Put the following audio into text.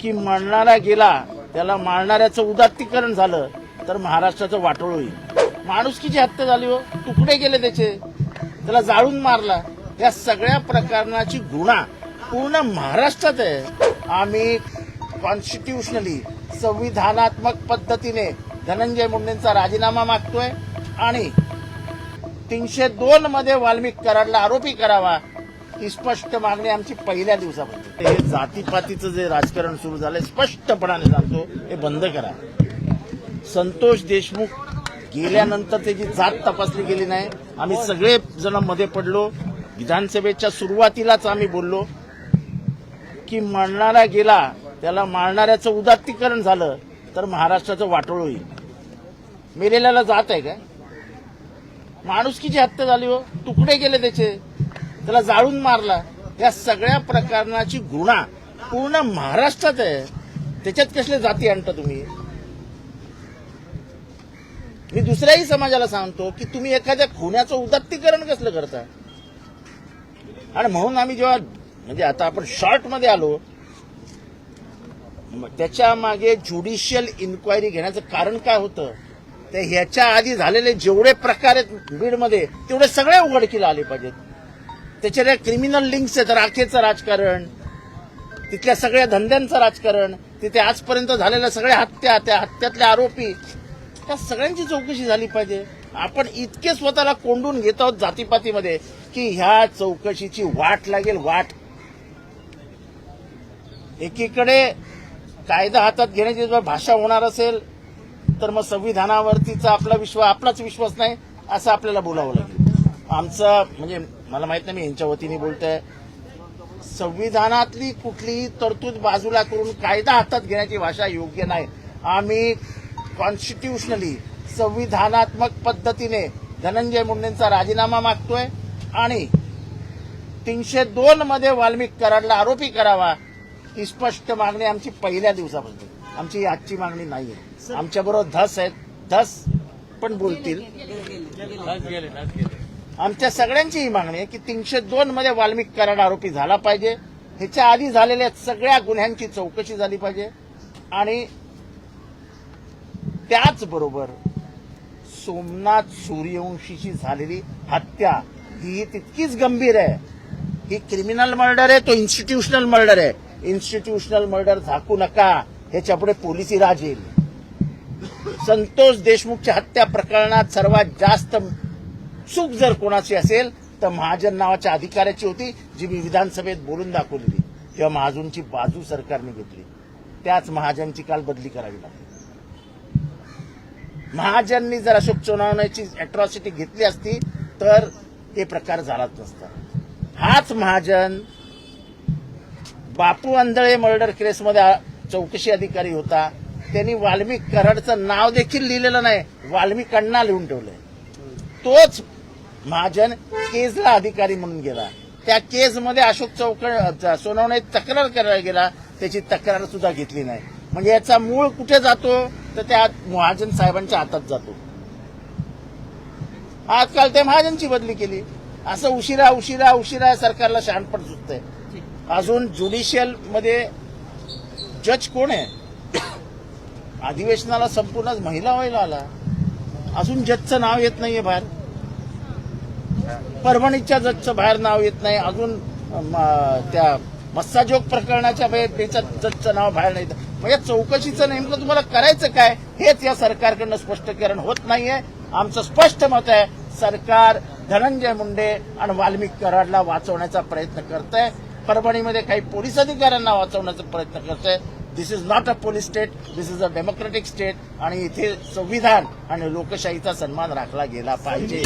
की मारणारा गेला त्याला मारणाऱ्याचं उदात्तीकरण झालं तर महाराष्ट्राचं वाटोळ होईल. माणुसकीची हत्या झाली हो, तुकडे गेले त्याचे, त्याला जाळून मारला. या सगळ्या प्रकरणाची गुन्हा पूर्ण महाराष्ट्रात आहे. आम्ही कॉन्स्टिट्यूशनली संविधानात्मक पद्धतीने धनंजय मुंडेंचा राजीनामा मागतोय आणि 302 मध्ये वाल्मिक कराडला आरोपी करावा ही स्पष्ट मागणी आमची पहिल्या दिवसापासून. हे जातीपातीचं जे राजकारण सुरू झालंय स्पष्टपणाने सांगतो, हे बंद करा. संतोष देशमुख गेल्यानंतर त्याची जात तपासली गेली नाही. आम्ही सगळे जण मध्ये पडलो. विधानसभेच्या सुरुवातीलाच आम्ही बोललो की मारणारा गेला त्याला मारणाऱ्याचं उदात्तीकरण झालं तर महाराष्ट्राचं वाटोळ होईल. मेलेल्याला जात आहे का? माणुसकीची हत्या झाली हो, तुकडे गेले त्याचे, त्याला जाळून मारला. या सगळ्या प्रकरणाची गुन्हा पूर्ण महाराष्ट्रात आहे. त्याच्यात कसले जाती आणता तुम्ही? मी दुसऱ्याही समाजाला सांगतो की तुम्ही एखाद्या खुन्याचं उदात्तीकरण कसलं करता. आणि म्हणून आम्ही जेव्हा म्हणजे आता आपण शॉर्ट मध्ये आलो, त्याच्या मागे ज्युडिशियल इन्क्वायरी घेण्याचं कारण काय होतं, ते ह्याच्या आधी झालेले जेवढे प्रकार आहेत बीडमध्ये तेवढे सगळे उघडकीला आले पाहिजेत. त्याच्या क्रिमिनल लिंक्स आहेत, राखेचं राजकारण, तिथल्या सगळ्या धंद्यांचं राजकारण, तिथे आजपर्यंत झालेल्या सगळ्या हत्या, त्या हत्यातले आरोपी, त्या सगळ्यांची चौकशी झाली पाहिजे. आपण इतके स्वतःला कोंडून घेत आहोत जातीपातीमध्ये की ह्या चौकशीची वाट लागेल, वाट. एकीकडे कायदा हातात घेण्याची जर भाषा होणार असेल तर मग संविधानावरतीचा आपलाच विश्वास नाही असं आपल्याला बोलावं लागेल. आमचं म्हणजे मला माहित नाही, मी यांच्या वतीने बोलतोय, संविधानातली कुठलीही तरतूद बाजूला करून कायदा हातात घेण्याची भाषा योग्य नाही. आम्ही कॉन्स्टिट्यूशनली संविधानात्मक पद्धतीने धनंजय मुंडेंचा राजीनामा मागतोय आणि 302 मध्ये वाल्मिक कराडला आरोपी करावा ही स्पष्ट मागणी आमची पहिल्या दिवसापासून. आमची आजची मागणी नाहीये. आमच्याबरोबर धस आहेत, धस पण बोलतील. आमच्या सगळ्यांची ही मागणी आहे की 302 मध्ये वाल्मिक कराड आरोपी झाला पाहिजे. ह्याच्या आधी झालेल्या सगळ्या गुन्ह्यांची चौकशी झाली पाहिजे आणि त्याचबरोबर सोमनाथ सूर्यवंशीची झालेली हत्या ही तितकीच गंभीर आहे. ही क्रिमिनल मर्डर आहे, तो इन्स्टिट्यूशनल मर्डर आहे. इन्स्टिट्यूशनल मर्डर झाकू नका, ह्याच्यापुढे पोलिसी राज येईल. संतोष देशमुखच्या हत्या प्रकरणात सर्वात जास्त चूक जर कोणाची असेल तर महाजन नावाच्या अधिकाऱ्याची होती, जी मी विधानसभेत बोलून दाखवलेली. तेव्हा महाजनची बाजू सरकारने घेतली. त्याच महाजनची काल बदली करावी लागली. महाजननी जर अशोक चव्हाणांची अॅट्रॉसिटी घेतली असती तर ते प्रकार झालाच नसता. हाच महाजन बापू अंधळे मर्डर केसमध्ये चौकशी अधिकारी होता. त्यांनी वाल्मिक कराडचं नाव देखील लिहिलेलं नाही, वाल्मिक अण्णा लिहून ठेवलंय. तोच महाजन केजला अधिकारी म्हणून गेला. त्या केजमध्ये अशोक सोनवणे तक्रार करायला गेला, त्याची तक्रार सुद्धा घेतली नाही. म्हणजे याचा मूळ कुठे जातो तर त्या महाजन साहेबांच्या हातात जातो. आजकाल त्या महाजनची बदली केली. असं उशिरा उशिरा उशिरा सरकारला शहाणपण सुचतंय. अजून ज्युडिशियल मध्ये जज कोण आहे? अधिवेशनाला संपूर्ण महिला व्हायला आला, अजून जजचं नाव येत नाहीये बाहेर. परभणीच्या जजचं बाहेर नाव येत नाही अजून. त्या मस्साजोग प्रकरणाच्या जजचं नाव बाहेर नाही. म्हणजे चौकशीचं नेमकं तुम्हाला करायचं काय हेच या सरकारकडनं स्पष्टीकरण होत नाहीये. आमचं स्पष्ट मत आहे, सरकार धनंजय मुंडे आणि वाल्मिक कराडला वाचवण्याचा प्रयत्न करतंय. परभणीमध्ये काही पोलीस अधिकाऱ्यांना वाचवण्याचा प्रयत्न करतंय. This is not a police state, this is a democratic state आणि इथे संविधान आणि लोकशाहीचा सन्मान राखला गेला पाहिजे.